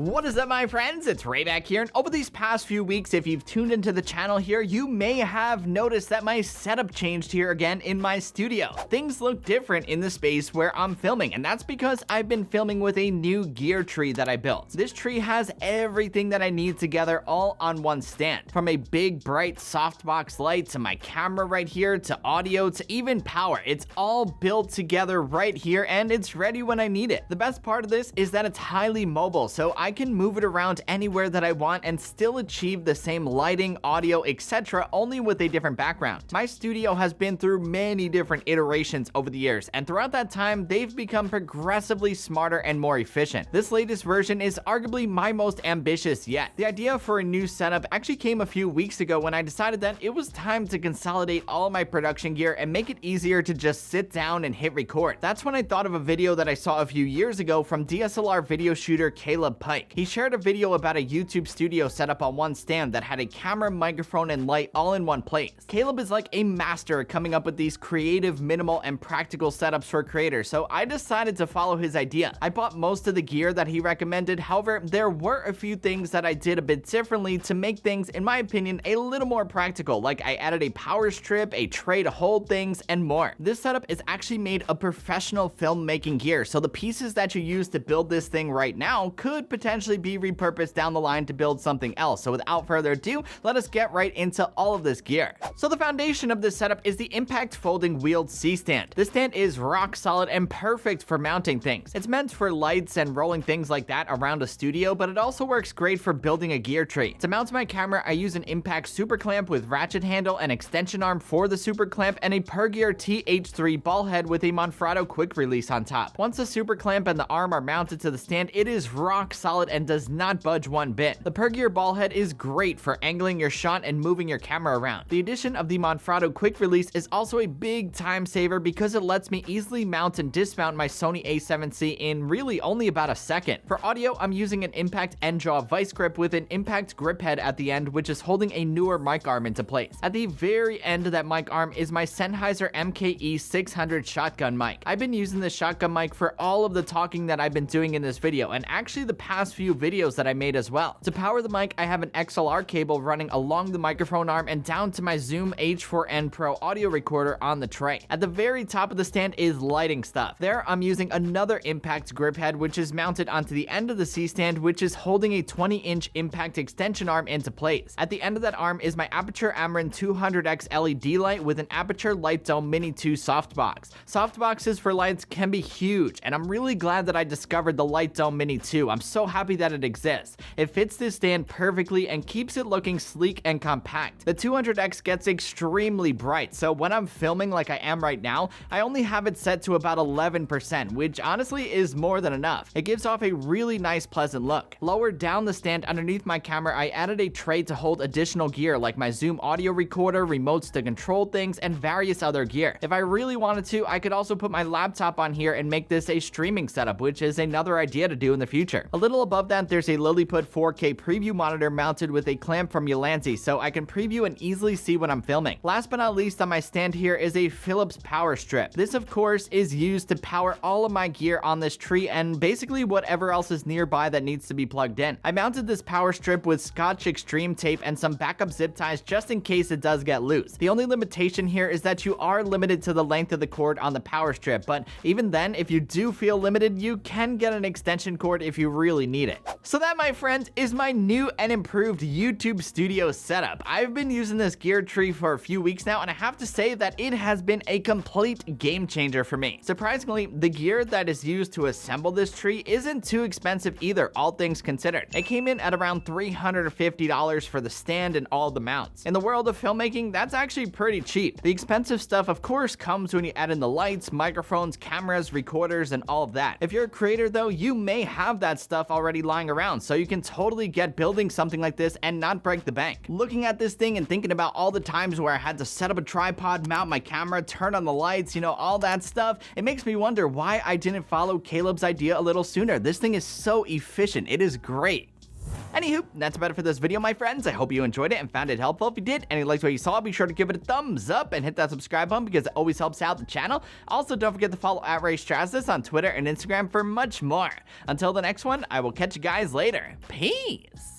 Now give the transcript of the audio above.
What is up, my friends? It's Ray back here, and over these past few weeks, if you've tuned into the channel here, you may have noticed that my setup changed here again in my studio. Things look different in the space where I'm filming, and that's because I've been filming with a new gear tree that I built. This tree has everything that I need together all on one stand. From a big, bright softbox light to my camera right here to audio to even power. It's all built together right here, and it's ready when I need it. The best part of this is that it's highly mobile, so I can move it around anywhere that I want and still achieve the same lighting, audio, etc., only with a different background. My studio has been through many different iterations over the years, and throughout that time, they've become progressively smarter and more efficient. This latest version is arguably my most ambitious yet. The idea for a new setup actually came a few weeks ago when I decided that it was time to consolidate all my production gear and make it easier to just sit down and hit record. That's when I thought of a video that I saw a few years ago from DSLR video shooter Caleb Pike. He shared a video about a YouTube studio setup on one stand that had a camera, microphone, and light all in one place. Caleb is like a master at coming up with these creative, minimal, and practical setups for creators, so I decided to follow his idea. I bought most of the gear that he recommended, however, there were a few things that I did a bit differently to make things, in my opinion, a little more practical, like I added a power strip, a tray to hold things, and more. This setup is actually made of professional filmmaking gear, so the pieces that you use to build this thing right now could potentially be repurposed down the line to build something else. So without further ado, let us get right into all of this gear. So the foundation of this setup is the impact folding wheeled C-stand. This stand is rock solid and perfect for mounting things. It's meant for lights and rolling things like that around a studio, but it also works great for building a gear tree. To mount my camera, I use an impact super clamp with ratchet handle and extension arm for the super clamp and a Pergear TH3 ball head with a Monfrado quick release on top. Once the super clamp and the arm are mounted to the stand, it is rock solid and does not budge one bit. The Pergear ball head is great for angling your shot and moving your camera around. The addition of the Monfrado quick release is also a big time saver because it lets me easily mount and dismount my Sony a7C in really only about a second. For audio, I'm using an impact N-Jaw vice grip with an impact grip head at the end, which is holding a newer mic arm into place. At the very end of that mic arm is my Sennheiser MKE 600 shotgun mic. I've been using this shotgun mic for all of the talking that I've been doing in this video, and actually the past few videos that I made as well. To power the mic, I have an XLR cable running along the microphone arm and down to my Zoom H4n Pro audio recorder on the tray. At the very top of the stand is lighting stuff. There, I'm using another impact grip head, which is mounted onto the end of the C-stand, which is holding a 20-inch impact extension arm into place. At the end of that arm is my Aperture Amarin 200X LED light with an Aperture Light Dome Mini 2 softbox. Softboxes for lights can be huge, and I'm really glad that I discovered the Light Dome Mini 2. I'm so happy that it exists. It fits this stand perfectly and keeps it looking sleek and compact. The 200X gets extremely bright, so when I'm filming like I am right now, I only have it set to about 11%, which honestly is more than enough. It gives off a really nice, pleasant look. Lower down the stand underneath my camera, I added a tray to hold additional gear like my Zoom audio recorder, remotes to control things, and various other gear. If I really wanted to, I could also put my laptop on here and make this a streaming setup, which is another idea to do in the future. A little above that, there's a Lilliput 4K preview monitor mounted with a clamp from Ulanzi, so I can preview and easily see what I'm filming. Last but not least on my stand here is a Philips power strip. This, of course, is used to power all of my gear on this tree and basically whatever else is nearby that needs to be plugged in. I mounted this power strip with Scotch Extreme tape and some backup zip ties just in case it does get loose. The only limitation here is that you are limited to the length of the cord on the power strip, but even then, if you do feel limited, you can get an extension cord if you really need it. So that, my friends, is my new and improved YouTube studio setup. I've been using this gear tree for a few weeks now, and I have to say that it has been a complete game changer for me. Surprisingly, the gear that is used to assemble this tree isn't too expensive either, all things considered. It came in at around $350 for the stand and all the mounts. In the world of filmmaking, that's actually pretty cheap. The expensive stuff, of course, comes when you add in the lights, microphones, cameras, recorders, and all of that. If you're a creator, though, you may have that stuff already lying around, so you can totally get building something like this and not break the bank. Looking at this thing and thinking about all the times where I had to set up a tripod, mount my camera, turn on the lights, all that stuff, it makes me wonder why I didn't follow Caleb's idea a little sooner. This thing is so efficient. It is great. Anywho, that's about it for this video, my friends. I hope you enjoyed it and found it helpful. If you did and you liked what you saw, be sure to give it a thumbs up and hit that subscribe button because it always helps out the channel. Also, don't forget to follow at Raymond Strazdas on Twitter and Instagram for much more. Until the next one, I will catch you guys later. Peace!